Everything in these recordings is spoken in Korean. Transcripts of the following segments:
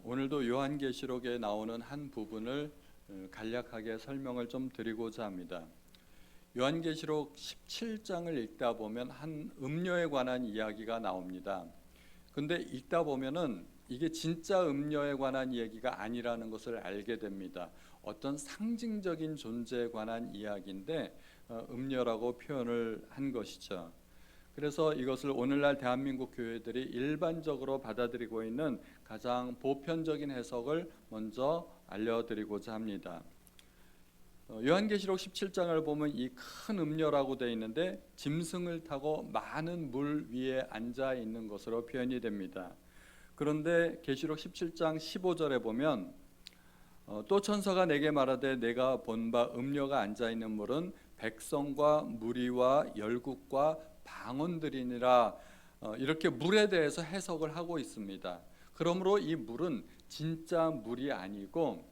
오늘도 요한계시록에 나오는 한 부분을 간략하게 설명을 좀 드리고자 합니다. 요한계시록 17장을 읽다 보면 한 음료에 관한 이야기가 나옵니다. 근데 읽다 보면은 이게 진짜 음료에 관한 얘기가 아니라는 것을 알게 됩니다. 어떤 상징적인 존재에 관한 이야기인데 음료라고 표현을 한 것이죠. 그래서 이것을 오늘날 대한민국 교회들이 일반적으로 받아들이고 있는 가장 보편적인 해석을 먼저 알려드리고자 합니다. 요한계시록 17장을 보면 이 큰 음료라고 되어 있는데 짐승을 타고 많은 물 위에 앉아 있는 것으로 표현이 됩니다. 그런데 계시록 17장 15절에 보면 또 천사가 내게 말하되 내가 본 바 음료가 앉아 있는 물은 백성과 무리와 열국과 방언들이니라, 이렇게 물에 대해서 해석을 하고 있습니다. 그러므로 이 물은 진짜 물이 아니고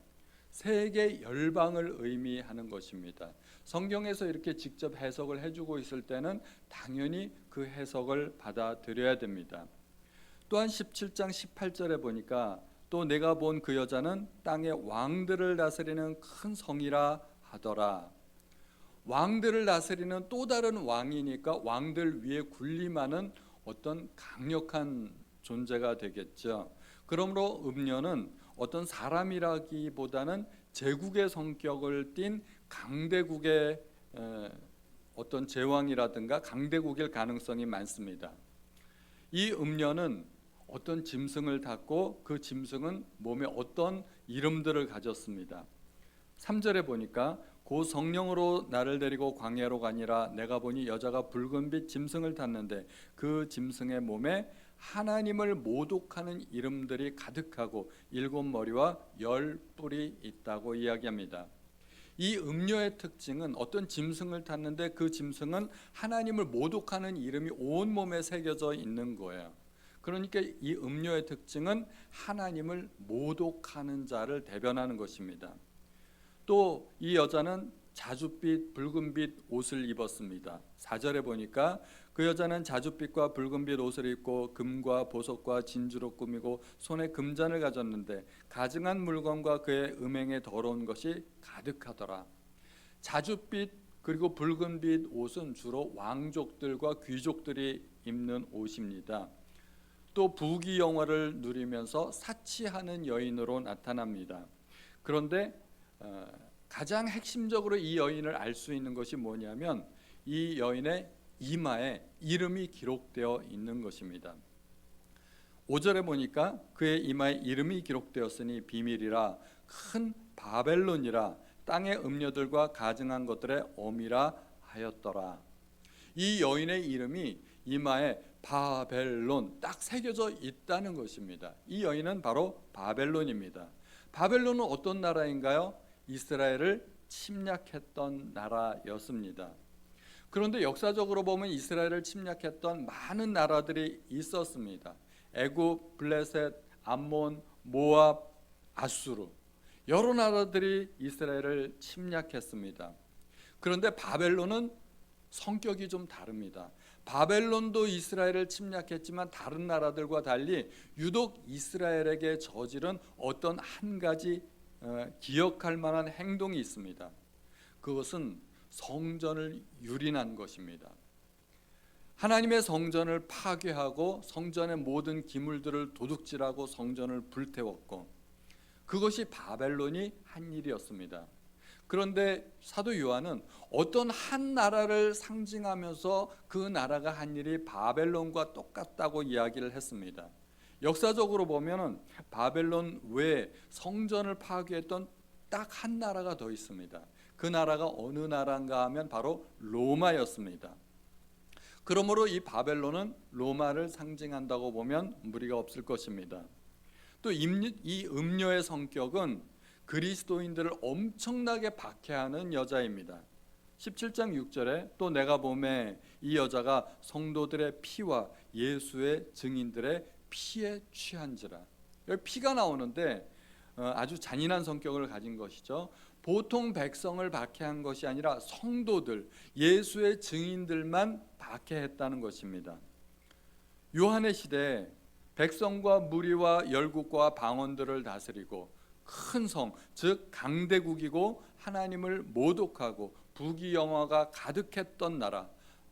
세계 열방을 의미하는 것입니다. 성경에서 이렇게 직접 해석을 해주고 있을 때는 당연히 그 해석을 받아들여야 됩니다. 또한 17장 18절에 보니까 또 내가 본 그 여자는 땅의 왕들을 다스리는 큰 성이라 하더라. 왕들을 다스리는 또 다른 왕이니까 왕들 위에 군림하는 어떤 강력한 존재가 되겠죠. 그러므로 음료는 어떤 사람이라기보다는 제국의 성격을 띤 강대국의 어떤 제왕이라든가 강대국일 가능성이 많습니다. 이 음료는 어떤 짐승을 탔고 그 짐승은 몸에 어떤 이름들을 가졌습니다. 3절에 보니까 고 성령으로 나를 데리고 광야로 가니라. 내가 보니 여자가 붉은빛 짐승을 탔는데 그 짐승의 몸에 하나님을 모독하는 이름들이 가득하고 7머리와 10뿔이 있다고 이야기합니다. 이 음료의 특징은 어떤 짐승을 탔는데 그 짐승은 하나님을 모독하는 이름이 온몸에 새겨져 있는 거예요. 그러니까 이 음료의 특징은 하나님을 모독하는 자를 대변하는 것입니다. 또 이 여자는 자줏빛 붉은빛 옷을 입었습니다. 4절에 보니까 그 여자는 자줏빛과 붉은빛 옷을 입고 금과 보석과 진주로 꾸미고 손에 금잔을 가졌는데 가증한 물건과 그의 음행에 더러운 것이 가득하더라. 자줏빛 그리고 붉은빛 옷은 주로 왕족들과 귀족들이 입는 옷입니다. 또 부귀영화를 누리면서 사치하는 여인으로 나타납니다. 그런데 가장 핵심적으로 이 여인을 알 수 있는 것이 뭐냐면 이 여인의 이마에 이름이 기록되어 있는 것입니다. 5절에 보니까 그의 이마에 이름이 기록되었으니 비밀이라 큰 바벨론이라 땅의 음료들과 가증한 것들의 어미라 하였더라. 이 여인의 이름이 이마에 바벨론 딱 새겨져 있다는 것입니다. 이 여인은 바로 바벨론입니다. 바벨론은 어떤 나라인가요? 이스라엘을 침략했던 나라였습니다. 그런데 역사적으로 보면 이스라엘을 침략했던 많은 나라들이 있었습니다. 애굽, 블레셋, 암몬, 모압, 아수르, 여러 나라들이 이스라엘을 침략했습니다. 그런데 바벨론은 성격이 좀 다릅니다. 바벨론도 이스라엘을 침략했지만 다른 나라들과 달리 유독 이스라엘에게 저지른 어떤 한 가지 기억할 만한 행동이 있습니다. 그것은 성전을 유린한 것입니다. 하나님의 성전을 파괴하고 성전의 모든 기물들을 도둑질하고 성전을 불태웠고 그것이 바벨론이 한 일이었습니다. 그런데 사도 요한은 어떤 한 나라를 상징하면서 그 나라가 한 일이 바벨론과 똑같다고 이야기를 했습니다. 역사적으로 보면은 바벨론 외에 성전을 파괴했던 딱 한 나라가 더 있습니다. 그 나라가 어느 나라인가 하면 바로 로마였습니다. 그러므로 이 바벨론은 로마를 상징한다고 보면 무리가 없을 것입니다. 또 이 음료의 성격은 그리스도인들을 엄청나게 박해하는 여자입니다. 17장 6절에 또 내가 보매 이 여자가 성도들의 피와 예수의 증인들의 피에 취한지라. 여기 피가 나오는데 아주 잔인한 성격을 가진 것이죠. 보통 백성을 박해한 것이 아니라 성도들, 예수의 증인들만 박해했다는 것입니다. 요한의 시대에 백성과 무리와 열국과 방언들을 다스리고 큰 성, 즉 강대국이고 하나님을 모독하고 부귀영화가 가득했던 나라,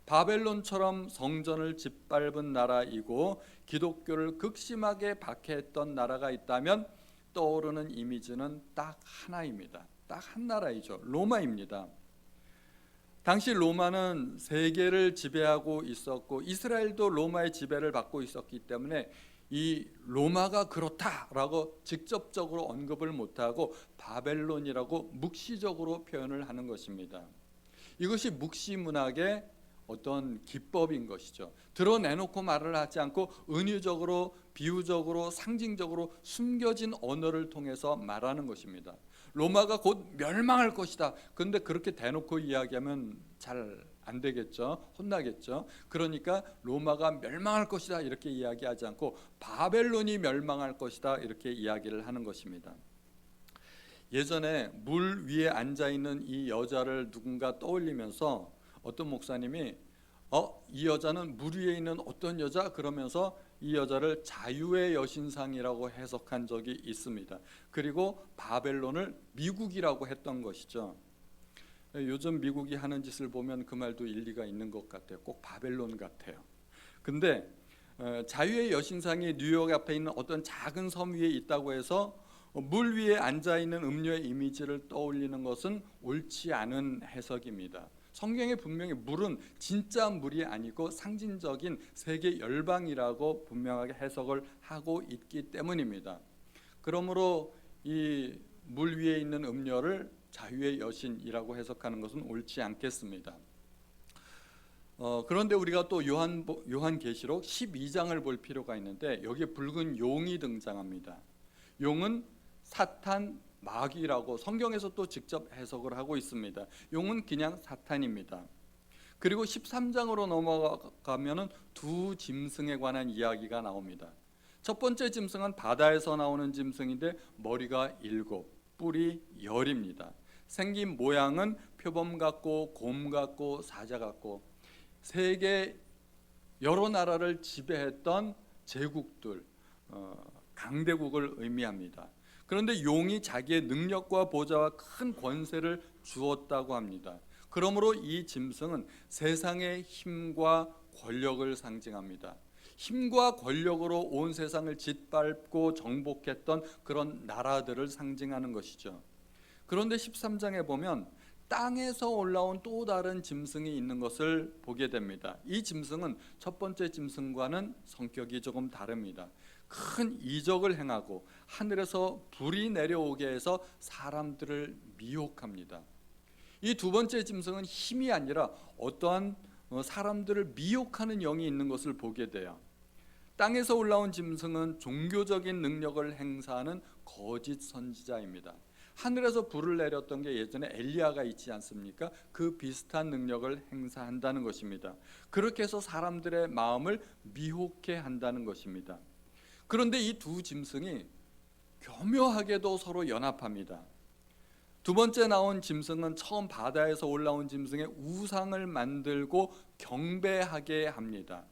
바벨론처럼 성전을 짓밟은 나라이고 기독교를 극심하게 박해했던 나라가 있다면 떠오르는 이미지는 딱 하나입니다. 딱 한 나라이죠. 로마입니다. 당시 로마는 세계를 지배하고 있었고 이스라엘도 로마의 지배를 받고 있었기 때문에 이 로마가 그렇다라고 직접적으로 언급을 못하고 바벨론이라고 묵시적으로 표현을 하는 것입니다. 이것이 묵시 문학의 어떤 기법인 것이죠. 드러내놓고 말을 하지 않고 은유적으로, 비유적으로, 상징적으로 숨겨진 언어를 통해서 말하는 것입니다. 로마가 곧 멸망할 것이다. 그런데 그렇게 대놓고 이야기하면 잘 안 되겠죠. 혼나겠죠. 그러니까 로마가 멸망할 것이다 이렇게 이야기하지 않고 바벨론이 멸망할 것이다 이렇게 이야기를 하는 것입니다. 예전에 물 위에 앉아있는 이 여자를 누군가 떠올리면서 어떤 목사님이 이 여자는 물 위에 있는 어떤 여자? 그러면서 이 여자를 자유의 여신상이라고 해석한 적이 있습니다. 그리고 바벨론을 미국이라고 했던 것이죠. 요즘 미국이 하는 짓을 보면 그 말도 일리가 있는 것 같아요. 꼭 바벨론 같아요. 근데 자유의 여신상이 뉴욕 앞에 있는 어떤 작은 섬 위에 있다고 해서 물 위에 앉아있는 음료의 이미지를 떠올리는 것은 옳지 않은 해석입니다. 성경에 분명히 물은 진짜 물이 아니고 상징적인 세계 열방이라고 분명하게 해석을 하고 있기 때문입니다. 그러므로 이 물 위에 있는 음료를 자유의 여신이라고 해석하는 것은 옳지 않겠습니다. 그런데 우리가 또 요한계시록 12장을 볼 필요가 있는데 여기에 붉은 용이 등장합니다. 용은 사탄, 마귀라고 성경에서 또 직접 해석을 하고 있습니다. 용은 그냥 사탄입니다. 그리고 13장으로 넘어가면은 두 짐승에 관한 이야기가 나옵니다. 첫 번째 짐승은 바다에서 나오는 짐승인데 머리가 7, 뿔이 10입니다. 생긴 모양은 표범 같고 곰 같고 사자 같고 세계 여러 나라를 지배했던 제국들, 강대국을 의미합니다. 그런데 용이 자기의 능력과 보좌와 큰 권세를 주었다고 합니다. 그러므로 이 짐승은 세상의 힘과 권력을 상징합니다. 힘과 권력으로 온 세상을 짓밟고 정복했던 그런 나라들을 상징하는 것이죠. 그런데 13장에 보면 땅에서 올라온 또 다른 짐승이 있는 것을 보게 됩니다. 이 짐승은 첫 번째 짐승과는 성격이 조금 다릅니다. 큰 이적을 행하고 하늘에서 불이 내려오게 해서 사람들을 미혹합니다. 이 두 번째 짐승은 힘이 아니라 어떠한 사람들을 미혹하는 영이 있는 것을 보게 돼요. 땅에서 올라온 짐승은 종교적인 능력을 행사하는 거짓 선지자입니다. 하늘에서 불을 내렸던 게 예전에 엘리야가 있지 않습니까? 그 비슷한 능력을 행사한다는 것입니다. 그렇게 해서 사람들의 마음을 미혹해 한다는 것입니다. 그런데 이 두 짐승이 교묘하게도 서로 연합합니다. 두 번째 나온 짐승은 처음 바다에서 올라온 짐승의 우상을 만들고 경배하게 합니다.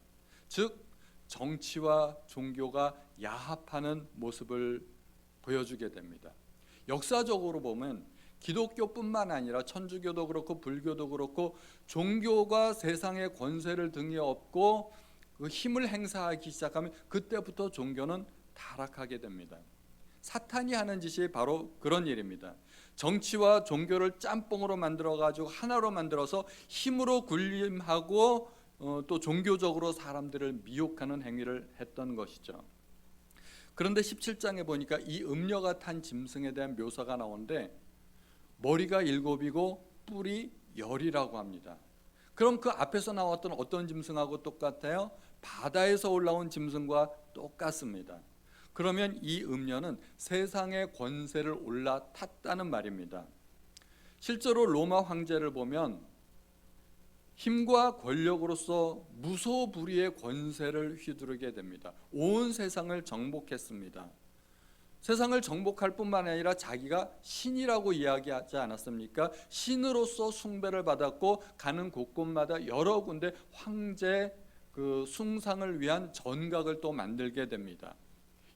즉 정치와 종교가 야합하는 모습을 보여주게 됩니다. 역사적으로 보면 기독교뿐만 아니라 천주교도 그렇고 불교도 그렇고 종교가 세상의 권세를 등에 업고 그 힘을 행사하기 시작하면 그때부터 종교는 타락하게 됩니다. 사탄이 하는 짓이 바로 그런 일입니다. 정치와 종교를 짬뽕으로 만들어가지고 하나로 만들어서 힘으로 군림하고 또 종교적으로 사람들을 미혹하는 행위를 했던 것이죠. 그런데 17장에 보니까 이 음녀가 탄 짐승에 대한 묘사가 나오는데 머리가 7이고 뿔이 10이라고 합니다. 그럼 그 앞에서 나왔던 어떤 짐승하고 똑같아요? 바다에서 올라온 짐승과 똑같습니다. 그러면 이 음녀는 세상의 권세를 올라탔다는 말입니다. 실제로 로마 황제를 보면 힘과 권력으로서 무소불위의 권세를 휘두르게 됩니다. 온 세상을 정복했습니다. 세상을 정복할 뿐만 아니라 자기가 신이라고 이야기하지 않았습니까? 신으로서 숭배를 받았고 가는 곳곳마다 여러 군데 황제 그 숭상을 위한 전각을 또 만들게 됩니다.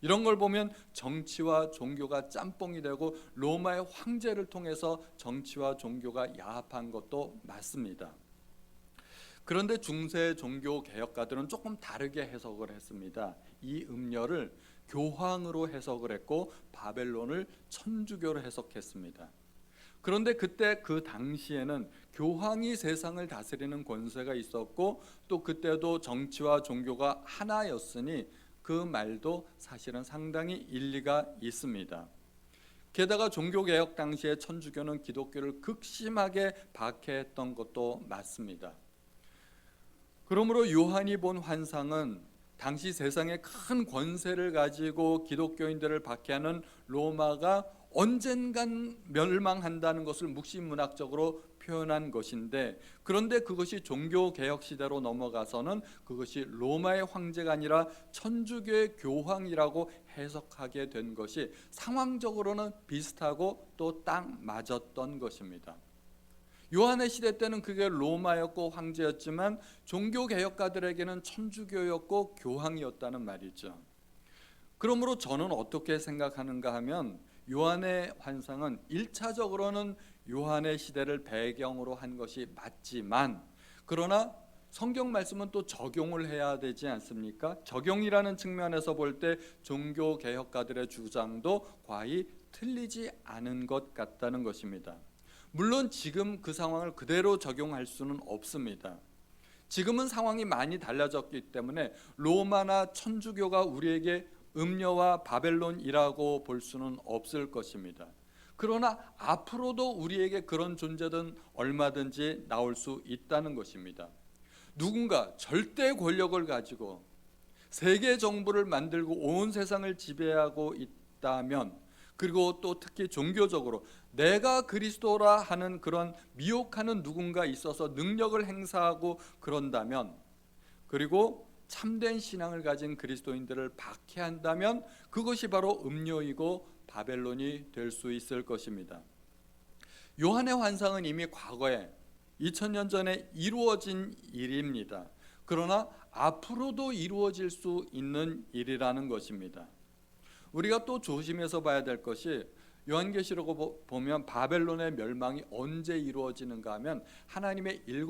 이런 걸 보면 정치와 종교가 짬뽕이 되고 로마의 황제를 통해서 정치와 종교가 야합한 것도 맞습니다. 그런데 중세 종교 개혁가들은 조금 다르게 해석을 했습니다. 이 음녀를 교황으로 해석을 했고 바벨론을 천주교로 해석했습니다. 그런데 그때 그 당시에는 교황이 세상을 다스리는 권세가 있었고 또 그때도 정치와 종교가 하나였으니 그 말도 사실은 상당히 일리가 있습니다. 게다가 종교개혁 당시에 천주교는 기독교를 극심하게 박해했던 것도 맞습니다. 그러므로 요한이 본 환상은 당시 세상에 큰 권세를 가지고 기독교인들을 박해하는 로마가 언젠간 멸망한다는 것을 묵시문학적으로 표현한 것인데, 그런데 그것이 종교개혁 시대로 넘어가서는 그것이 로마의 황제가 아니라 천주교의 교황이라고 해석하게 된 것이 상황적으로는 비슷하고 또 딱 맞았던 것입니다. 요한의 시대 때는 그게 로마였고 황제였지만 종교개혁가들에게는 천주교였고 교황이었다는 말이죠. 그러므로 저는 어떻게 생각하는가 하면 요한의 환상은 1차적으로는 요한의 시대를 배경으로 한 것이 맞지만, 그러나 성경 말씀은 또 적용을 해야 되지 않습니까? 적용이라는 측면에서 볼 때 종교개혁가들의 주장도 과히 틀리지 않은 것 같다는 것입니다. 물론 지금 그 상황을 그대로 적용할 수는 없습니다. 지금은 상황이 많이 달라졌기 때문에 로마나 천주교가 우리에게 음녀와 바벨론이라고 볼 수는 없을 것입니다. 그러나 앞으로도 우리에게 그런 존재든 얼마든지 나올 수 있다는 것입니다. 누군가 절대 권력을 가지고 세계 정부를 만들고 온 세상을 지배하고 있다면, 그리고 또 특히 종교적으로 내가 그리스도라 하는 그런 미혹하는 누군가 있어서 능력을 행사하고 그런다면, 그리고 참된 신앙을 가진 그리스도인들을 박해한다면 그것이 바로 음료이고 바벨론이 될 수 있을 것입니다. 요한의 환상은 이미 과거에 2000년 전에 이루어진 일입니다. 그러나 앞으로도 이루어질 수 있는 일이라는 것입니다. 우리가 또 조심해서 봐야 될 것이, 요한계시록 보면 바벨론의 멸망이 언제 이루어지는가 하면 하나님의 7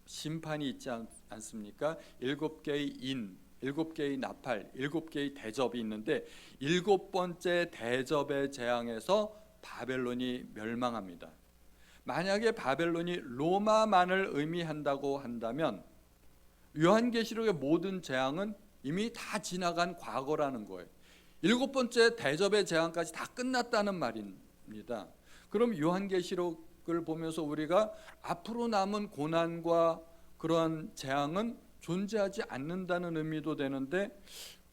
심판이 있지 않습니까? 7개의 인, 7개의 나팔, 7개의 대접이 있는데 7번째 대접의 재앙에서 바벨론이 멸망합니다. 만약에 바벨론이 로마만을 의미한다고 한다면 요한계시록의 모든 재앙은 이미 다 지나간 과거라는 거예요. 7번째 대접의 재앙까지 다 끝났다는 말입니다. 그럼 요한계시록을 보면서 우리가 앞으로 남은 고난과 그런 재앙은 존재하지 않는다는 의미도 되는데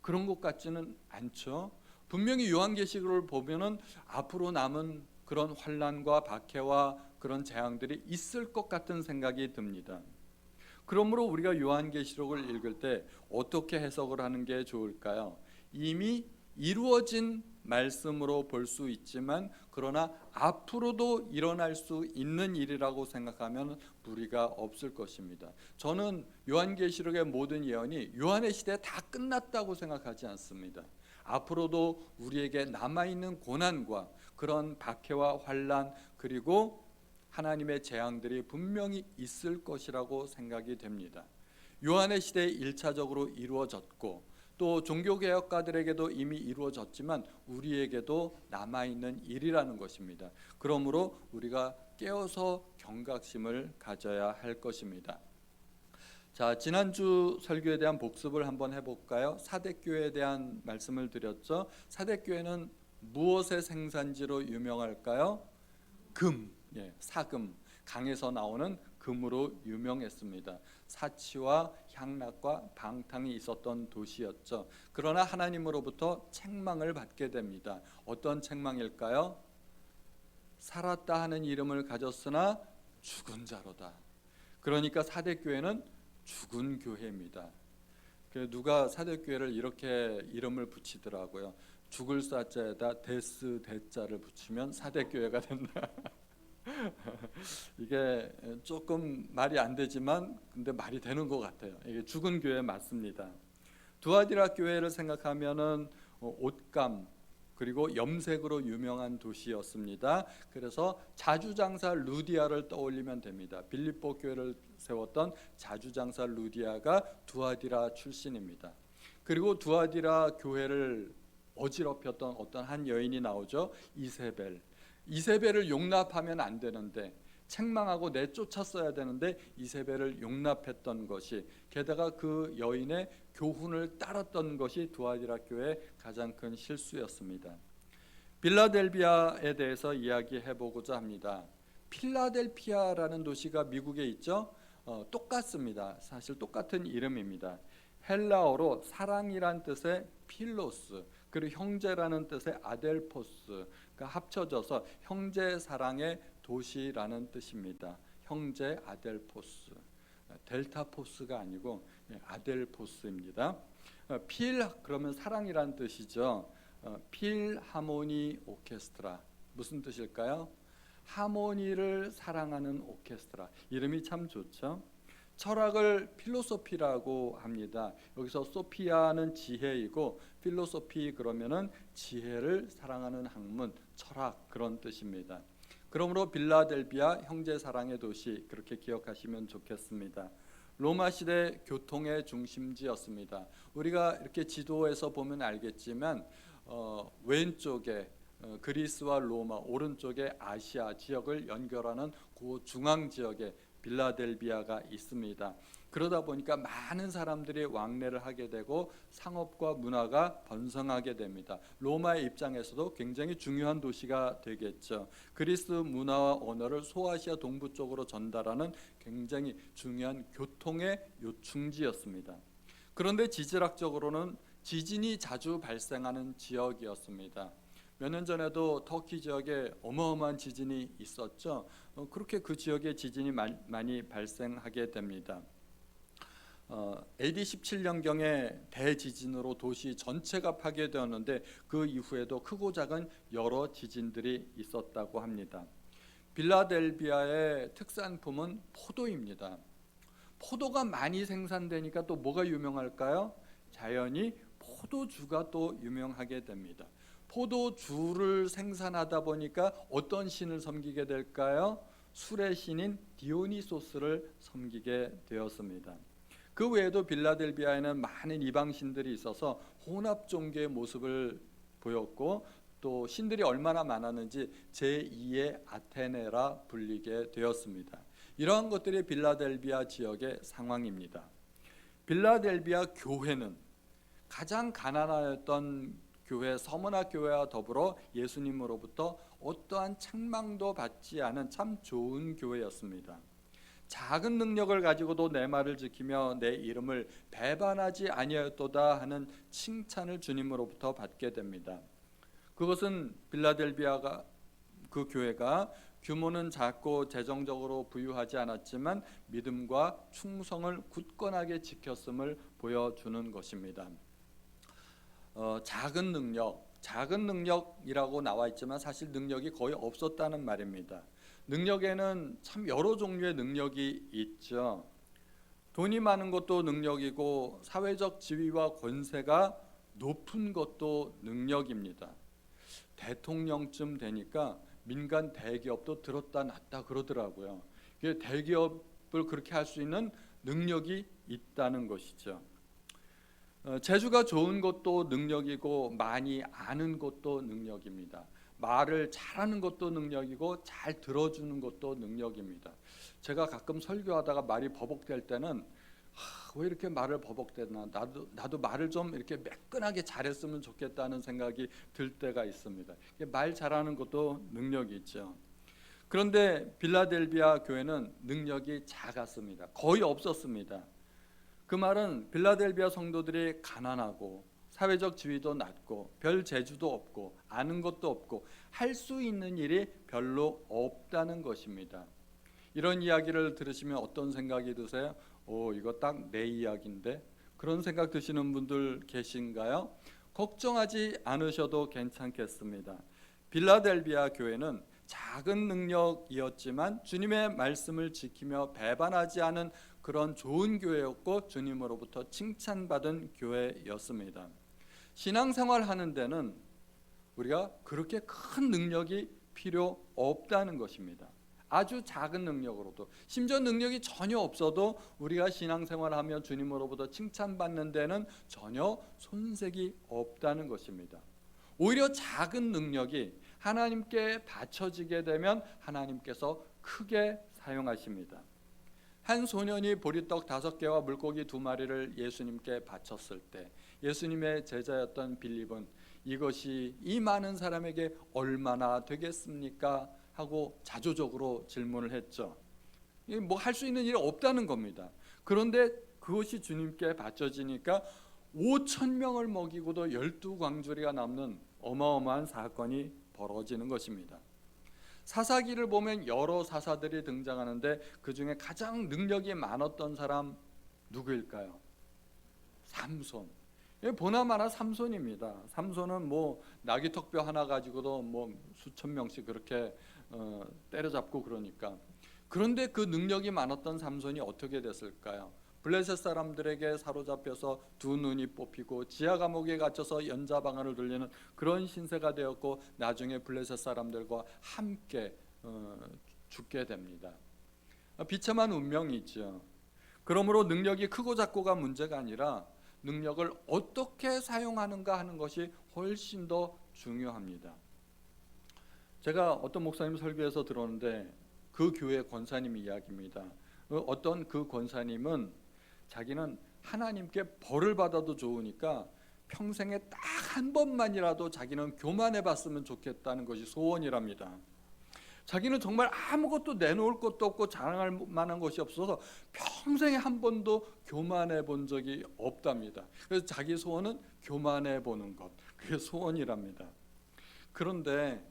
그런 것 같지는 않죠. 분명히 요한계시록을 보면은 앞으로 남은 그런 환난과 박해와 그런 재앙들이 있을 것 같은 생각이 듭니다. 그러므로 우리가 요한계시록을 읽을 때 어떻게 해석을 하는 게 좋을까요? 이미 이루어진 말씀으로 볼 수 있지만 그러나 앞으로도 일어날 수 있는 일이라고 생각하면 무리가 없을 것입니다. 저는 요한계시록의 모든 예언이 요한의 시대에 다 끝났다고 생각하지 않습니다. 앞으로도 우리에게 남아있는 고난과 그런 박해와 환난, 그리고 하나님의 재앙들이 분명히 있을 것이라고 생각이 됩니다. 요한의 시대에 1차적으로 이루어졌고 또 종교개혁가들에게도 이미 이루어졌지만 우리에게도 남아있는 일이라는 것입니다. 그러므로 우리가 깨어서 경각심을 가져야 할 것입니다. 자, 지난주 설교에 대한 복습을 한번 해볼까요? 사대교회에 대한 말씀을 드렸죠. 사대교회는 무엇의 생산지로 유명할까요? 금, 사금, 강에서 나오는 금으로 유명했습니다. 사치와 향락과 방탕이 있었던 도시였죠. 그러나 하나님으로부터 책망을 받게 됩니다. 어떤 책망일까요? 살았다 하는 이름을 가졌으나 죽은 자로다. 그러니까 사대교회는 죽은 교회입니다. 누가 사대교회를 이렇게 이름을 붙이더라고요. 죽을 사자에다 데스 대자를 붙이면 사대교회가 된다. 이게 조금 말이 안 되지만 근데 말이 되는 것 같아요. 이게 죽은 교회 맞습니다. 두아디라 교회를 생각하면은 옷감 그리고 염색으로 유명한 도시였습니다. 그래서 자주장사 루디아를 떠올리면 됩니다. 빌립보 교회를 세웠던 자주장사 루디아가 두아디라 출신입니다. 그리고 두아디라 교회를 어지럽혔던 어떤 한 여인이 나오죠. 이세벨. 이세벨을 용납하면 안 되는데 책망하고 내쫓았어야 되는데 이세벨을 용납했던 것이, 게다가 그 여인의 교훈을 따랐던 것이 두아디라 교회의 가장 큰 실수였습니다. 빌라델비아에 대해서 이야기해 보고자 합니다. 필라델피아라는 도시가 미국에 있죠. 똑같습니다. 사실 똑같은 이름입니다. 헬라어로 사랑이란 뜻의 필로스, 그리고 형제라는 뜻의 아델포스가 합쳐져서 형제 사랑의 도시라는 뜻입니다. 형제 아델포스, 델타포스가 아니고 아델포스입니다. 필 그러면 사랑이란 뜻이죠. 필하모니 오케스트라, 무슨 뜻일까요? 하모니를 사랑하는 오케스트라. 이름이 참 좋죠. 철학을 필로소피라고 합니다. 여기서 소피아는 지혜이고 필로소피 그러면은 지혜를 사랑하는 학문, 철학, 그런 뜻입니다. 그러므로 빌라델비아 형제 사랑의 도시, 그렇게 기억하시면 좋겠습니다. 로마 시대 교통의 중심지였습니다. 우리가 이렇게 지도에서 보면 알겠지만 왼쪽에 그리스와 로마, 오른쪽에 아시아 지역을 연결하는 그 중앙 지역에 빌라델비아가 있습니다. 그러다 보니까 많은 사람들이 왕래를 하게 되고 상업과 문화가 번성하게 됩니다. 로마의 입장에서도 굉장히 중요한 도시가 되겠죠. 그리스 문화와 언어를 소아시아 동부 쪽으로 전달하는 굉장히 중요한 교통의 요충지였습니다. 그런데 지질학적으로는 지진이 자주 발생하는 지역이었습니다. 몇 년 전에도 터키 지역에 어마어마한 지진이 있었죠. 그렇게 그 지역에 지진이 많이 발생하게 됩니다. AD 17년경에 대지진으로 도시 전체가 파괴되었는데 그 이후에도 크고 작은 여러 지진들이 있었다고 합니다. 빌라델비아의 특산품은 포도입니다. 포도가 많이 생산되니까 또 뭐가 유명할까요? 자연히 포도주가 또 유명하게 됩니다. 포도주를 생산하다 보니까 어떤 신을 섬기게 될까요? 술의 신인 디오니소스를 섬기게 되었습니다. 그 외에도 빌라델비아에는 많은 이방신들이 있어서 혼합 종교의 모습을 보였고 또 신들이 얼마나 많았는지 제2의 아테네라 불리게 되었습니다. 이러한 것들이 빌라델비아 지역의 상황입니다. 빌라델비아 교회는 가장 가난하였던 교회, 서머나 교회와 더불어 예수님으로부터 어떠한 책망도 받지 않은 참 좋은 교회였습니다. 작은 능력을 가지고도 내 말을 지키며 내 이름을 배반하지 아니하였도다 하는 칭찬을 주님으로부터 받게 됩니다. 그것은 빌라델비아가, 그 교회가 규모는 작고 재정적으로 부유하지 않았지만 믿음과 충성을 굳건하게 지켰음을 보여주는 것입니다. 작은 능력이라고 나와 있지만 사실 능력이 거의 없었다는 말입니다. 능력에는 참 여러 종류의 능력이 있죠. 돈이 많은 것도 능력이고 사회적 지위와 권세가 높은 것도 능력입니다. 대통령쯤 되니까 민간 대기업도 들었다 놨다 그러더라고요. 대기업을 그렇게 할 수 있는 능력이 있다는 것이죠. 재주가 좋은 것도 능력이고 많이 아는 것도 능력입니다. 말을 잘하는 것도 능력이고 잘 들어주는 것도 능력입니다. 제가 가끔 설교하다가 말이 버벅될 때는 왜 이렇게 말을 버벅대나, 나도 말을 좀 이렇게 매끈하게 잘했으면 좋겠다는 생각이 들 때가 있습니다. 말 잘하는 것도 능력이 있죠. 그런데 빌라델비아 교회는 능력이 작았습니다. 거의 없었습니다. 그 말은 빌라델비아 성도들이 가난하고 사회적 지위도 낮고 별 재주도 없고 아는 것도 없고 할 수 있는 일이 별로 없다는 것입니다. 이런 이야기를 들으시면 어떤 생각이 드세요? 이거 딱 내 이야기인데? 그런 생각 드시는 분들 계신가요? 걱정하지 않으셔도 괜찮겠습니다. 빌라델비아 교회는 작은 능력이었지만 주님의 말씀을 지키며 배반하지 않은 그런 좋은 교회였고 주님으로부터 칭찬받은 교회였습니다. 신앙생활 하는 데는 우리가 그렇게 큰 능력이 필요 없다는 것입니다. 아주 작은 능력으로도, 심지어 능력이 전혀 없어도 우리가 신앙생활하며 주님으로부터 칭찬받는 데는 전혀 손색이 없다는 것입니다. 오히려 작은 능력이 하나님께 바쳐지게 되면 하나님께서 크게 사용하십니다. 한 소년이 보리떡 5개와 물고기 2마리를 예수님께 바쳤을 때 예수님의 제자였던 빌립은 이것이 이 많은 사람에게 얼마나 되겠습니까? 하고 자조적으로 질문을 했죠. 뭐 할 수 있는 일이 없다는 겁니다. 그런데 그것이 주님께 바쳐지니까 5,000명을 먹이고도 12광주리가 남는 어마어마한 사건이 벌어지는 것입니다. 사사기를 보면 여러 사사들이 등장하는데 그 중에 가장 능력이 많았던 사람 누구일까요? 삼손. 보나마나 삼손입니다. 삼손은 뭐 나귀턱뼈 하나 가지고도 뭐 수천 명씩 그렇게 때려잡고 그러니까. 그런데 그 능력이 많았던 삼손이 어떻게 됐을까요? 블레셋 사람들에게 사로잡혀서 2눈이 뽑히고 지하 감옥에 갇혀서 연자방아를 돌리는 그런 신세가 되었고 나중에 블레셋 사람들과 함께 죽게 됩니다. 비참한 운명이죠. 그러므로 능력이 크고 작고가 문제가 아니라 능력을 어떻게 사용하는가 하는 것이 훨씬 더 중요합니다. 제가 어떤 목사님 설교에서 들었는데 그 교회 권사님 이야기입니다. 어떤 그 권사님은 자기는 하나님께 벌을 받아도 좋으니까 평생에 딱 한 번만이라도 자기는 교만해 봤으면 좋겠다는 것이 소원이랍니다. 자기는 정말 아무것도 내놓을 것도 없고 자랑할 만한 것이 없어서 평생에 한 번도 교만해 본 적이 없답니다. 그래서 자기 소원은 교만해 보는 것, 그게 소원이랍니다. 그런데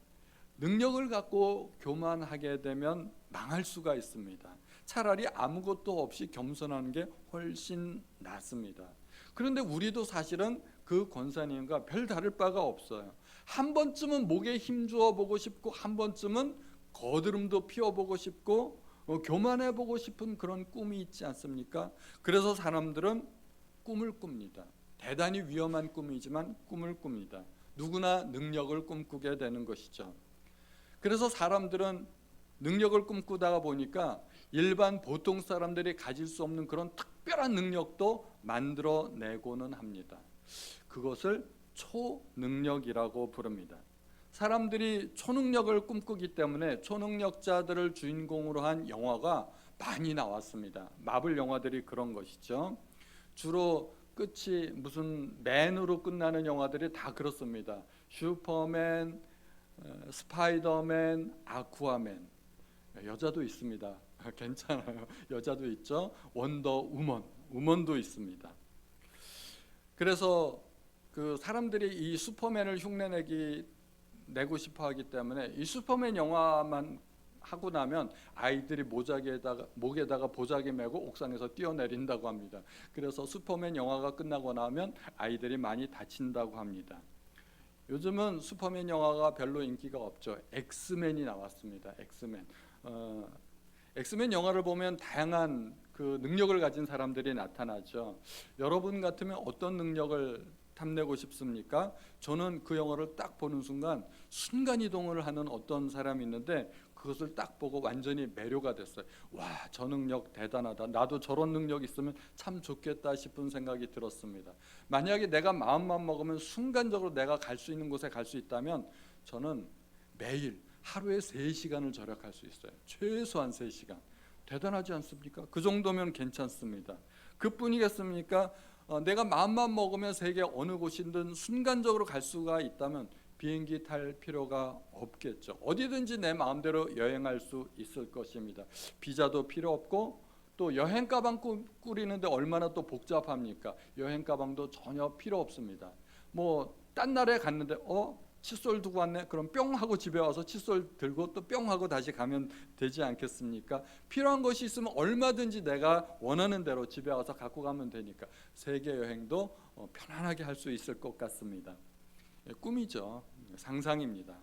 능력을 갖고 교만하게 되면 망할 수가 있습니다. 차라리 아무것도 없이 겸손하는 게 훨씬 낫습니다. 그런데 우리도 사실은 그 권사님과 별 다를 바가 없어요. 한 번쯤은 목에 힘주어 보고 싶고 한 번쯤은 거드름도 피워보고 싶고 교만해보고 싶은 그런 꿈이 있지 않습니까? 그래서 사람들은 꿈을 꿉니다. 대단히 위험한 꿈이지만 꿈을 꿉니다. 누구나 능력을 꿈꾸게 되는 것이죠. 그래서 사람들은 능력을 꿈꾸다가 보니까 일반 보통 사람들이 가질 수 없는 그런 특별한 능력도 만들어내고는 합니다. 그것을 초능력이라고 부릅니다. 사람들이 초능력을 꿈꾸기 때문에 초능력자들을 주인공으로 한 영화가 많이 나왔습니다. 마블 영화들이 그런 것이죠. 주로 끝이 무슨 맨으로 끝나는 영화들이 다 그렇습니다. 슈퍼맨, 스파이더맨, 아쿠아맨. 여자도 있습니다. 괜찮아요. 여자도 있죠. 원더우먼, 우먼도 있습니다. 그래서 그 사람들이 이 슈퍼맨을 흉내내고 싶어하기 때문에 이 슈퍼맨 영화만 하고 나면 아이들이 목에다가 보자기 메고 옥상에서 뛰어내린다고 합니다. 그래서 슈퍼맨 영화가 끝나고 나면 아이들이 많이 다친다고 합니다. 요즘은 슈퍼맨 영화가 별로 인기가 없죠. 엑스맨이 나왔습니다. 엑스맨 영화를 보면 다양한 그 능력을 가진 사람들이 나타나죠. 여러분 같으면 어떤 능력을 탐내고 싶습니까? 저는 그 영화를 딱 보는 순간 순간이동을 하는 어떤 사람이 있는데 그것을 딱 보고 완전히 매료가 됐어요. 와, 저 능력 대단하다. 나도 저런 능력 있으면 참 좋겠다 싶은 생각이 들었습니다. 만약에 내가 마음만 먹으면 순간적으로 내가 갈 수 있는 곳에 갈 수 있다면 저는 매일 하루에 3시간을 절약할 수 있어요. 최소한 3시간. 대단하지 않습니까? 그 정도면 괜찮습니다. 그뿐이겠습니까? 내가 마음만 먹으면 세계 어느 곳이든 순간적으로 갈 수가 있다면 비행기 탈 필요가 없겠죠. 어디든지 내 마음대로 여행할 수 있을 것입니다. 비자도 필요 없고 또 여행 가방 꾸리는데 얼마나 또 복잡합니까? 여행 가방도 전혀 필요 없습니다. 뭐 딴 나라에 갔는데 칫솔 두고 왔네. 그럼 뿅 하고 집에 와서 칫솔 들고 또 뿅 하고 다시 가면 되지 않겠습니까? 필요한 것이 있으면 얼마든지 내가 원하는 대로 집에 와서 갖고 가면 되니까 세계 여행도 편안하게 할 수 있을 것 같습니다. 꿈이죠. 상상입니다.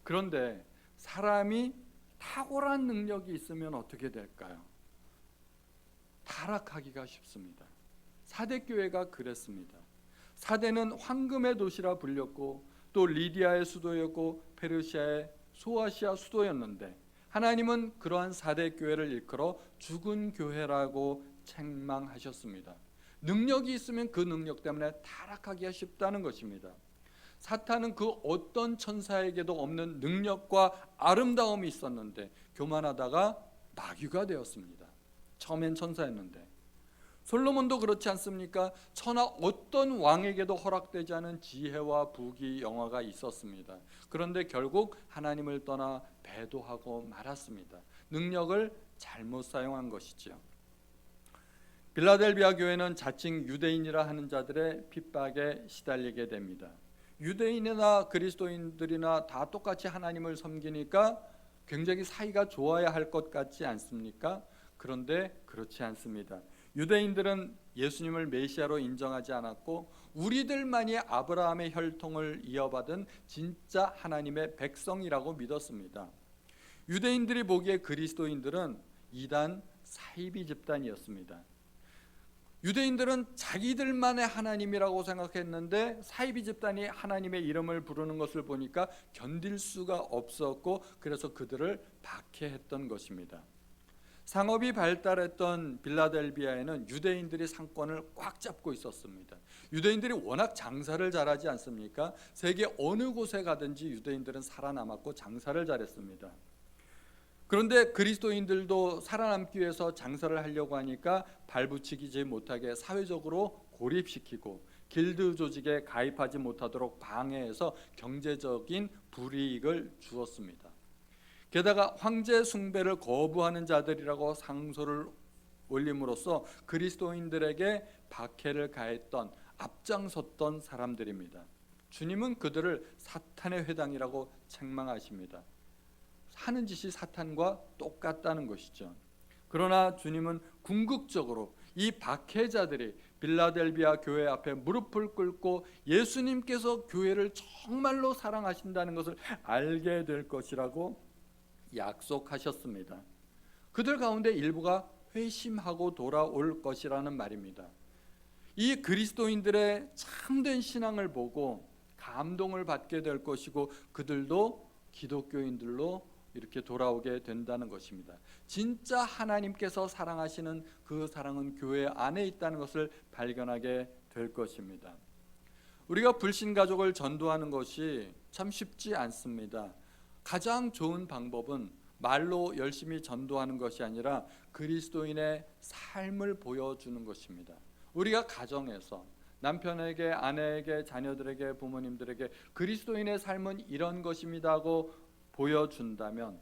그런데 사람이 탁월한 능력이 있으면 어떻게 될까요? 타락하기가 쉽습니다. 사대 교회가 그랬습니다. 사대는 황금의 도시라 불렸고 또 리디아의 수도였고 페르시아의 소아시아 수도였는데 하나님은 그러한 사대 교회를 일컬어 죽은 교회라고 책망하셨습니다. 능력이 있으면 그 능력 때문에 타락하기가 쉽다는 것입니다. 사탄은 그 어떤 천사에게도 없는 능력과 아름다움이 있었는데 교만하다가 마귀가 되었습니다. 처음엔 천사였는데. 솔로몬도 그렇지 않습니까? 천하 어떤 왕에게도 허락되지 않은 지혜와 부귀 영화가 있었습니다. 그런데 결국 하나님을 떠나 배도하고 말았습니다. 능력을 잘못 사용한 것이지요. 빌라델비아 교회는 자칭 유대인이라 하는 자들의 핍박에 시달리게 됩니다. 유대인이나 그리스도인들이나 다 똑같이 하나님을 섬기니까 굉장히 사이가 좋아야 할 것 같지 않습니까? 그런데 그렇지 않습니다. 유대인들은 예수님을 메시아로 인정하지 않았고 우리들만이 아브라함의 혈통을 이어받은 진짜 하나님의 백성이라고 믿었습니다. 유대인들이 보기에 그리스도인들은 이단 사이비 집단이었습니다. 유대인들은 자기들만의 하나님이라고 생각했는데 사이비 집단이 하나님의 이름을 부르는 것을 보니까 견딜 수가 없었고 그래서 그들을 박해했던 것입니다. 상업이 발달했던 빌라델비아에는 유대인들이 상권을 꽉 잡고 있었습니다. 유대인들이 워낙 장사를 잘하지 않습니까? 세계 어느 곳에 가든지 유대인들은 살아남았고 장사를 잘했습니다. 그런데 그리스도인들도 살아남기 위해서 장사를 하려고 하니까 발붙이지 못하게 사회적으로 고립시키고 길드 조직에 가입하지 못하도록 방해해서 경제적인 불이익을 주었습니다. 게다가 황제 숭배를 거부하는 자들이라고 상소를 올림으로써 그리스도인들에게 박해를 가했던 앞장섰던 사람들입니다. 주님은 그들을 사탄의 회당이라고 책망하십니다. 하는 짓이 사탄과 똑같다는 것이죠. 그러나 주님은 궁극적으로 이 박해자들이 빌라델비아 교회 앞에 무릎을 꿇고 예수님께서 교회를 정말로 사랑하신다는 것을 알게 될 것이라고 약속하셨습니다. 그들 가운데 일부가 회심하고 돌아올 것이라는 말입니다. 이 그리스도인들의 참된 신앙을 보고 감동을 받게 될 것이고 그들도 기독교인들로 이렇게 돌아오게 된다는 것입니다. 진짜 하나님께서 사랑하시는 그 사랑은 교회 안에 있다는 것을 발견하게 될 것입니다. 우리가 불신가족을 전도하는 것이 참 쉽지 않습니다. 가장 좋은 방법은 말로 열심히 전도하는 것이 아니라 그리스도인의 삶을 보여주는 것입니다. 우리가 가정에서 남편에게, 아내에게, 자녀들에게, 부모님들에게 그리스도인의 삶은 이런 것입니다 하고 보여준다면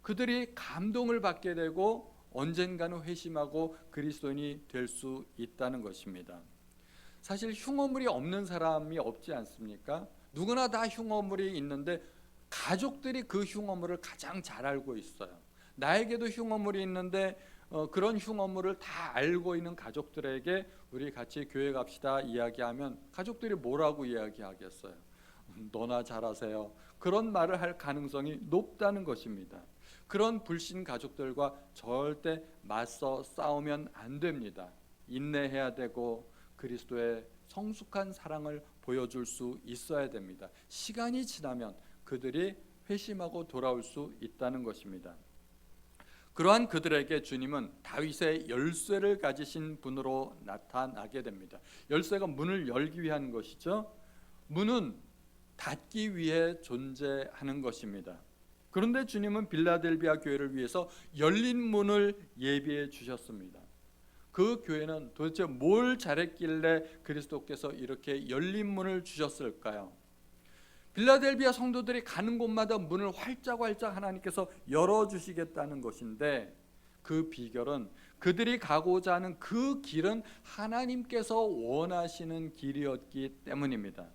그들이 감동을 받게 되고 언젠가는 회심하고 그리스도인이 될 수 있다는 것입니다. 사실 흉어물이 없는 사람이 없지 않습니까? 누구나 다 흉어물이 있는데 가족들이 그 흉어물을 가장 잘 알고 있어요. 나에게도 흉어물이 있는데 그런 흉어물을 다 알고 있는 가족들에게 우리 같이 교회 갑시다 이야기하면 가족들이 뭐라고 이야기하겠어요? 너나 잘하세요. 그런 말을 할 가능성이 높다는 것입니다. 그런 불신 가족들과 절대 맞서 싸우면 안 됩니다. 인내해야 되고 그리스도의 성숙한 사랑을 보여줄 수 있어야 됩니다. 시간이 지나면 그들이 회심하고 돌아올 수 있다는 것입니다. 그러한 그들에게 주님은 다윗의 열쇠를 가지신 분으로 나타나게 됩니다. 열쇠가 문을 열기 위한 것이죠. 문은 닫기 위해 존재하는 것입니다. 그런데 주님은 빌라델비아 교회를 위해서 열린 문을 예비해 주셨습니다. 그 교회는 도대체 뭘 잘했길래 그리스도께서 이렇게 열린 문을 주셨을까요? 빌라델비아 성도들이 가는 곳마다 문을 활짝활짝 하나님께서 열어주시겠다는 것인데 그 비결은 그들이 가고자 하는 그 길은 하나님께서 원하시는 길이었기 때문입니다.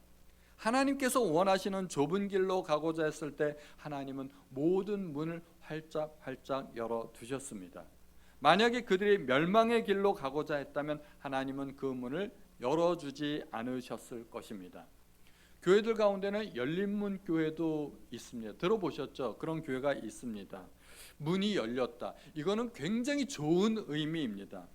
하나님께서 원하시는 좁은 길로 가고자 했을 때 하나님은 모든 문을 활짝활짝 열어두셨습니다. 만약에 그들이 멸망의 길로 가고자 했다면 하나님은 그 문을 열어주지 않으셨을 것입니다. 교회들 가운데는 열린문 교회도 있습니다. 들어보셨죠? 그런 교회가 있습니다. 문이 열렸다. 이거는 굉장히 좋은 의미입니다.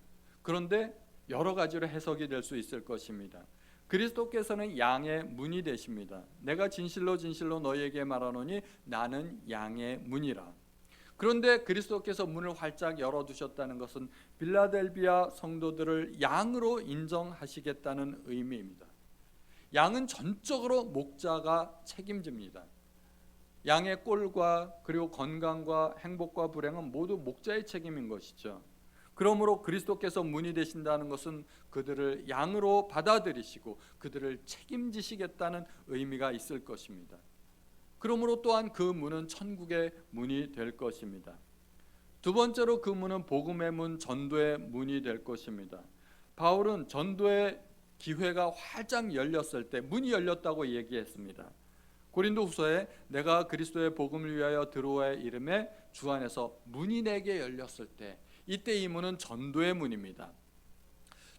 그런데 여러 가지로 해석이 될 수 있을 것입니다. 그리스도께서는 양의 문이 되십니다. 내가 진실로 진실로 너희에게 말하노니 나는 양의 문이라. 그런데 그리스도께서 문을 활짝 열어두셨다는 것은 빌라델비아 성도들을 양으로 인정하시겠다는 의미입니다. 양은 전적으로 목자가 책임집니다. 양의 꼴과 그리고 건강과 행복과 불행은 모두 목자의 책임인 것이죠. 그러므로 그리스도께서 문이 되신다는 것은 그들을 양으로 받아들이시고 그들을 책임지시겠다는 의미가 있을 것입니다. 그러므로 또한 그 문은 천국의 문이 될 것입니다. 두 번째로 그 문은 복음의 문, 전도의 문이 될 것입니다. 바울은 전도의 기회가 활짝 열렸을 때 문이 열렸다고 얘기했습니다. 고린도후서에 내가 그리스도의 복음을 위하여 드로아의 이름에 주 안에서 문이 내게 열렸을 때, 이때 이 문은 전도의 문입니다.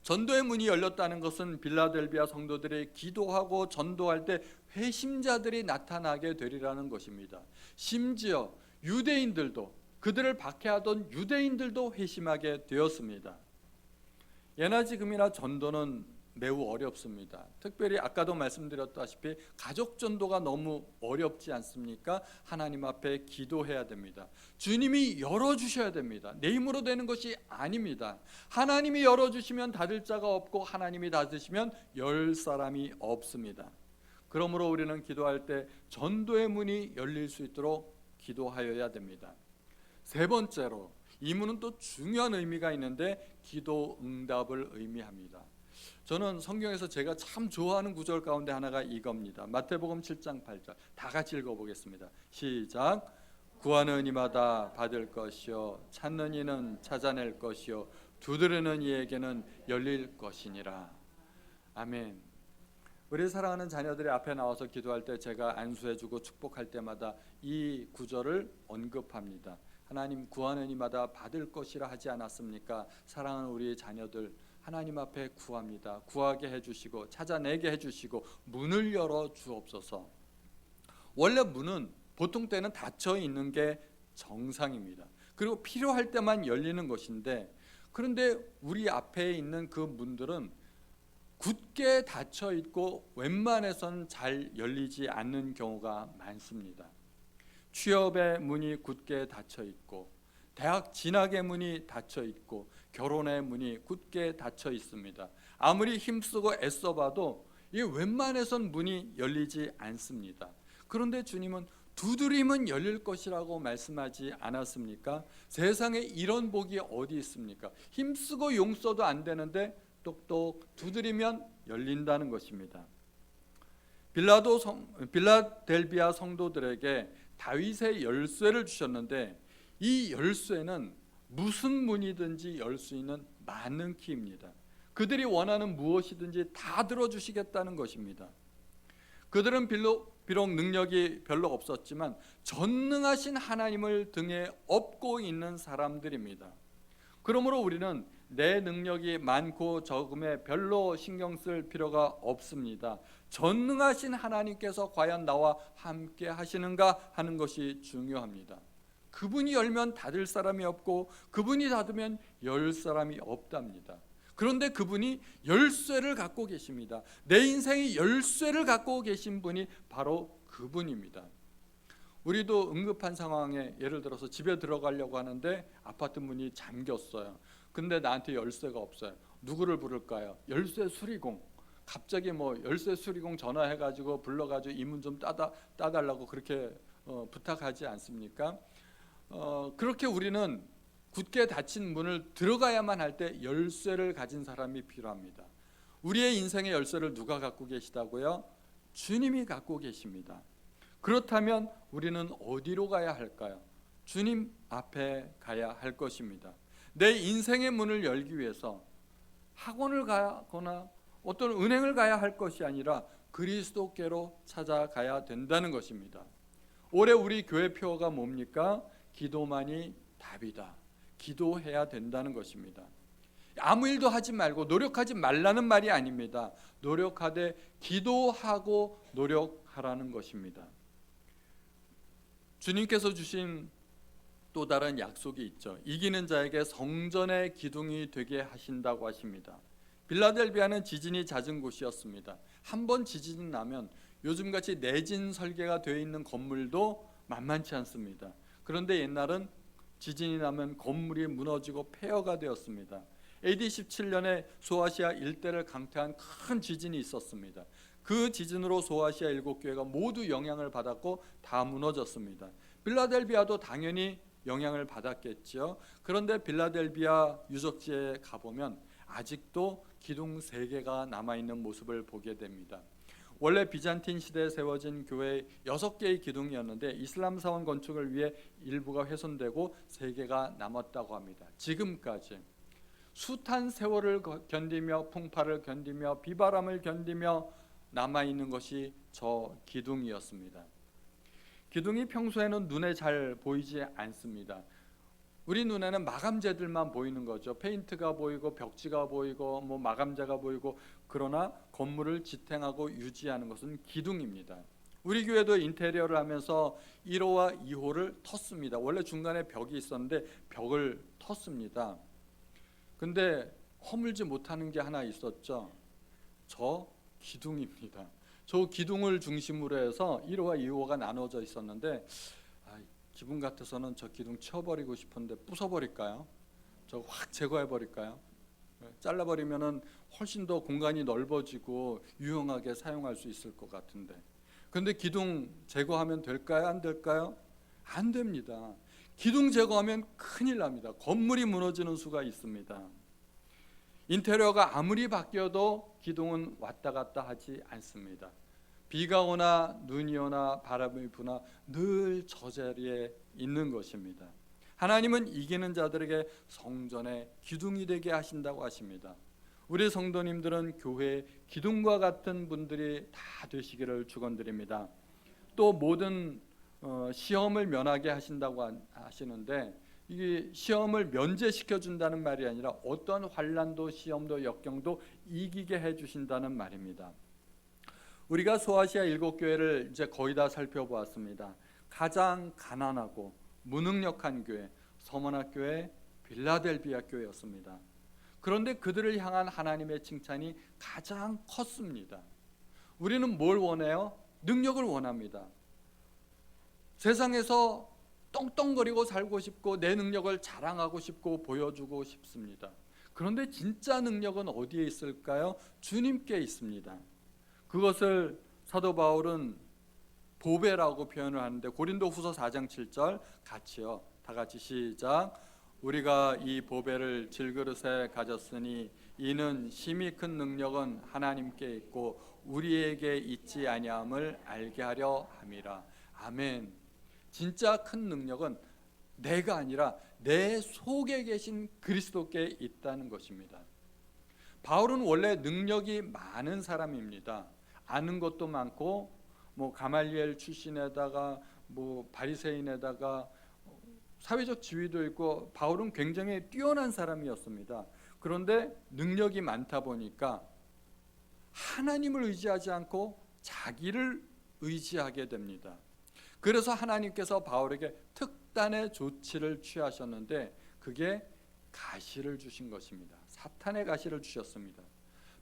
전도의 문이 열렸다는 것은 빌라델비아 성도들이 기도하고 전도할 때 회심자들이 나타나게 되리라는 것입니다. 심지어 유대인들도, 그들을 박해하던 유대인들도 회심하게 되었습니다. 예나 지금이나 전도는 매우 어렵습니다. 특별히 아까도 말씀드렸다시피 가족 전도가 너무 어렵지 않습니까? 하나님 앞에 기도해야 됩니다. 주님이 열어주셔야 됩니다. 내 힘으로 되는 것이 아닙니다. 하나님이 열어주시면 닫을 자가 없고 하나님이 닫으시면 열 사람이 없습니다. 그러므로 우리는 기도할 때 전도의 문이 열릴 수 있도록 기도하여야 됩니다. 세 번째로 이 문은 또 중요한 의미가 있는데 기도 응답을 의미합니다. 저는 성경에서 제가 참 좋아하는 구절 가운데 하나가 이겁니다. 마태복음 7장 8절 다 같이 읽어보겠습니다. 시작. 구하는 이마다 받을 것이요 찾는 이는 찾아낼 것이요 두드리는 이에게는 열릴 것이니라. 아멘. 우리 사랑하는 자녀들이 앞에 나와서 기도할 때 제가 안수해주고 축복할 때마다 이 구절을 언급합니다. 하나님, 구하는 이마다 받을 것이라 하지 않았습니까? 사랑하는 우리 자녀들 하나님 앞에 구합니다. 구하게 해주시고 찾아내게 해주시고 문을 열어 주옵소서. 원래 문은 보통 때는 닫혀 있는 게 정상입니다. 그리고 필요할 때만 열리는 것인데, 그런데 우리 앞에 있는 그 문들은 굳게 닫혀 있고 웬만해선 잘 열리지 않는 경우가 많습니다. 취업의 문이 굳게 닫혀 있고, 대학 진학의 문이 닫혀 있고, 결혼의 문이 굳게 닫혀 있습니다. 아무리 힘쓰고 애써봐도 이 웬만해선 문이 열리지 않습니다. 그런데 주님은 두드리면 열릴 것이라고 말씀하지 않았습니까? 세상에 이런 복이 어디 있습니까? 힘쓰고 용써도 안 되는데 똑똑 두드리면 열린다는 것입니다. 빌라델비아 성도들에게 다윗의 열쇠를 주셨는데, 이 열쇠는 무슨 문이든지 열 수 있는 많은 키입니다. 그들이 원하는 무엇이든지 다 들어주시겠다는 것입니다. 그들은 비록 능력이 별로 없었지만 전능하신 하나님을 등에 업고 있는 사람들입니다. 그러므로 우리는 내 능력이 많고 적음에 별로 신경 쓸 필요가 없습니다. 전능하신 하나님께서 과연 나와 함께 하시는가 하는 것이 중요합니다. 그분이 열면 닫을 사람이 없고 그분이 닫으면 열 사람이 없답니다. 그런데 그분이 열쇠를 갖고 계십니다. 내 인생의 열쇠를 갖고 계신 분이 바로 그분입니다. 우리도 응급한 상황에 예를 들어서 집에 들어가려고 하는데 아파트 문이 잠겼어요. 근데 나한테 열쇠가 없어요. 누구를 부를까요? 열쇠 수리공. 갑자기 열쇠 수리공 전화해가지고 불러가지고 이 문 좀 따달라고 그렇게 부탁하지 않습니까? 그렇게 우리는 굳게 닫힌 문을 들어가야만 할 때 열쇠를 가진 사람이 필요합니다. 우리의 인생의 열쇠를 누가 갖고 계시다고요? 주님이 갖고 계십니다. 그렇다면 우리는 어디로 가야 할까요? 주님 앞에 가야 할 것입니다. 내 인생의 문을 열기 위해서 학원을 가거나 어떤 은행을 가야 할 것이 아니라 그리스도께로 찾아가야 된다는 것입니다. 올해 우리 교회 표어가 뭡니까? 기도만이 답이다. 기도해야 된다는 것입니다. 아무 일도 하지 말고 노력하지 말라는 말이 아닙니다. 노력하되 기도하고 노력하라는 것입니다. 주님께서 주신 또 다른 약속이 있죠. 이기는 자에게 성전의 기둥이 되게 하신다고 하십니다. 빌라델비아는 지진이 잦은 곳이었습니다. 한 번 지진이 나면 요즘같이 내진 설계가 되어 있는 건물도 만만치 않습니다. 그런데 옛날은 지진이 나면 건물이 무너지고 폐허가 되었습니다. AD 17년에 소아시아 일대를 강타한 큰 지진이 있었습니다. 그 지진으로 소아시아 7교회가 모두 영향을 받았고 다 무너졌습니다. 빌라델비아도 당연히 영향을 받았겠죠. 그런데 빌라델비아 유적지에 가보면 아직도 기둥 3개가 남아있는 모습을 보게 됩니다. 원래 비잔틴 시대에 세워진 교회 6개의 기둥이었는데 이슬람 사원 건축을 위해 일부가 훼손되고 3개가 남았다고 합니다. 지금까지 숱한 세월을 견디며 풍파를 견디며 비바람을 견디며 남아있는 것이 저 기둥이었습니다. 기둥이 평소에는 눈에 잘 보이지 않습니다. 우리 눈에는 마감재들만 보이는 거죠. 페인트가 보이고 벽지가 보이고 마감재가 보이고, 그러나 건물을 지탱하고 유지하는 것은 기둥입니다. 우리 교회도 인테리어를 하면서 1호와 2호를 텄습니다. 원래 중간에 벽이 있었는데 벽을 텄습니다. 근데 허물지 못하는 게 하나 있었죠. 저 기둥입니다. 저 기둥을 중심으로 해서 1호와 2호가 나눠져 있었는데 기분 같아서는 저 기둥 치워버리고 싶은데 부숴버릴까요? 저 확 제거해버릴까요? 잘라버리면은 훨씬 더 공간이 넓어지고 유용하게 사용할 수 있을 것 같은데, 그런데 기둥 제거하면 될까요? 안 될까요? 안 됩니다. 기둥 제거하면 큰일 납니다. 건물이 무너지는 수가 있습니다. 인테리어가 아무리 바뀌어도 기둥은 왔다 갔다 하지 않습니다. 비가 오나 눈이 오나 바람이 부나 늘 저 자리에 있는 것입니다. 하나님은 이기는 자들에게 성전의 기둥이 되게 하신다고 하십니다. 우리 성도님들은 교회의 기둥과 같은 분들이 다 되시기를 축원드립니다. 또 모든 시험을 면하게 하신다고 하시는데, 이게 시험을 면제시켜 준다는 말이 아니라 어떤 환난도 시험도 역경도 이기게 해주신다는 말입니다. 우리가 소아시아 7교회를 이제 거의 다 살펴보았습니다. 가장 가난하고 무능력한 교회, 서머나교회, 빌라델비아 교회였습니다. 그런데 그들을 향한 하나님의 칭찬이 가장 컸습니다. 우리는 뭘 원해요? 능력을 원합니다. 세상에서 떵떵거리고 살고 싶고 내 능력을 자랑하고 싶고 보여주고 싶습니다. 그런데 진짜 능력은 어디에 있을까요? 주님께 있습니다. 그것을 사도 바울은 보배라고 표현을 하는데, 고린도후서 4장 7절 같이요. 다 같이 시작. 우리가 이 보배를 질그릇에 가졌으니 이는 심히 큰 능력은 하나님께 있고 우리에게 있지 아니함을 알게 하려 함이라. 아멘. 진짜 큰 능력은 내가 아니라 내 속에 계신 그리스도께 있다는 것입니다. 바울은 원래 능력이 많은 사람입니다. 아는 것도 많고 가말리엘 출신에다가 바리새인에다가 사회적 지위도 있고, 바울은 굉장히 뛰어난 사람이었습니다. 그런데 능력이 많다 보니까 하나님을 의지하지 않고 자기를 의지하게 됩니다. 그래서 하나님께서 바울에게 특단의 조치를 취하셨는데 그게 가시를 주신 것입니다. 사탄의 가시를 주셨습니다.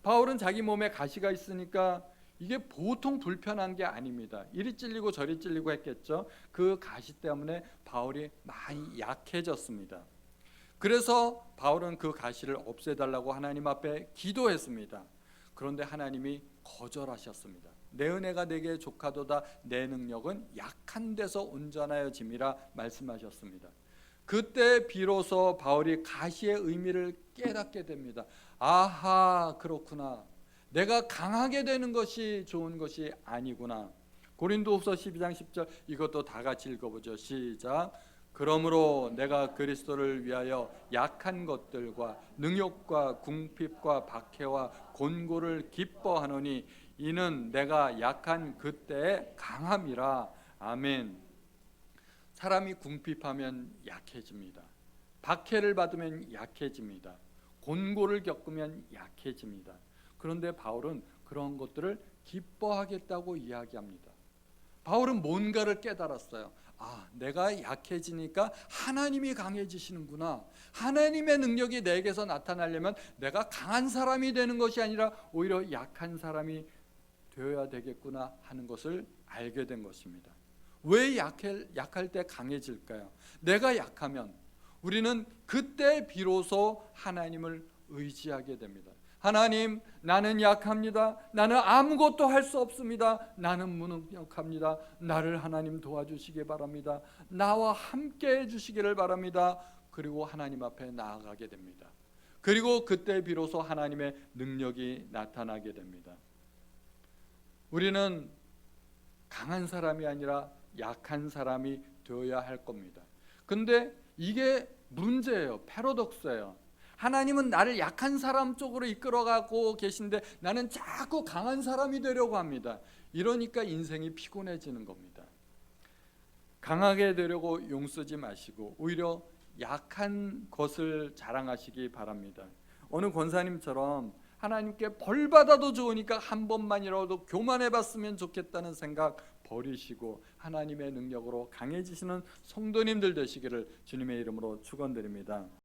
바울은 자기 몸에 가시가 있으니까 이게 보통 불편한 게 아닙니다. 이리 찔리고 저리 찔리고 했겠죠. 그 가시 때문에 바울이 많이 약해졌습니다. 그래서 바울은 그 가시를 없애달라고 하나님 앞에 기도했습니다. 그런데 하나님이 거절하셨습니다. 내 은혜가 내게 족하도다, 내 능력은 약한 데서 온전하여짐이라 말씀하셨습니다. 그때 비로소 바울이 가시의 의미를 깨닫게 됩니다. 아하, 그렇구나. 내가 강하게 되는 것이 좋은 것이 아니구나. 고린도후서 12장 10절 이것도 다 같이 읽어보죠. 시작. 그러므로 내가 그리스도를 위하여 약한 것들과 능욕과 궁핍과 박해와 곤고를 기뻐하노니 이는 내가 약한 그때의 강함이라. 아멘. 사람이 궁핍하면 약해집니다. 박해를 받으면 약해집니다. 곤고를 겪으면 약해집니다. 그런데 바울은 그런 것들을 기뻐하겠다고 이야기합니다. 바울은 뭔가를 깨달았어요. 내가 약해지니까 하나님이 강해지시는구나. 하나님의 능력이 내게서 나타나려면 내가 강한 사람이 되는 것이 아니라 오히려 약한 사람이 되어야 되겠구나 하는 것을 알게 된 것입니다. 왜 약할 때 강해질까요? 내가 약하면 우리는 그때 비로소 하나님을 의지하게 됩니다. 하나님, 나는 약합니다. 나는 아무것도 할 수 없습니다. 나는 무능력합니다. 나를 하나님 도와주시기 바랍니다. 나와 함께 해주시기를 바랍니다. 그리고 하나님 앞에 나아가게 됩니다. 그리고 그때 비로소 하나님의 능력이 나타나게 됩니다. 우리는 강한 사람이 아니라 약한 사람이 되어야 할 겁니다. 근데 이게 문제예요. 패러독스예요. 하나님은 나를 약한 사람 쪽으로 이끌어가고 계신데 나는 자꾸 강한 사람이 되려고 합니다. 이러니까 인생이 피곤해지는 겁니다. 강하게 되려고 용쓰지 마시고 오히려 약한 것을 자랑하시기 바랍니다. 어느 권사님처럼 하나님께 벌 받아도 좋으니까 한 번만이라도 교만해 봤으면 좋겠다는 생각 버리시고 하나님의 능력으로 강해지시는 성도님들 되시기를 주님의 이름으로 축원드립니다.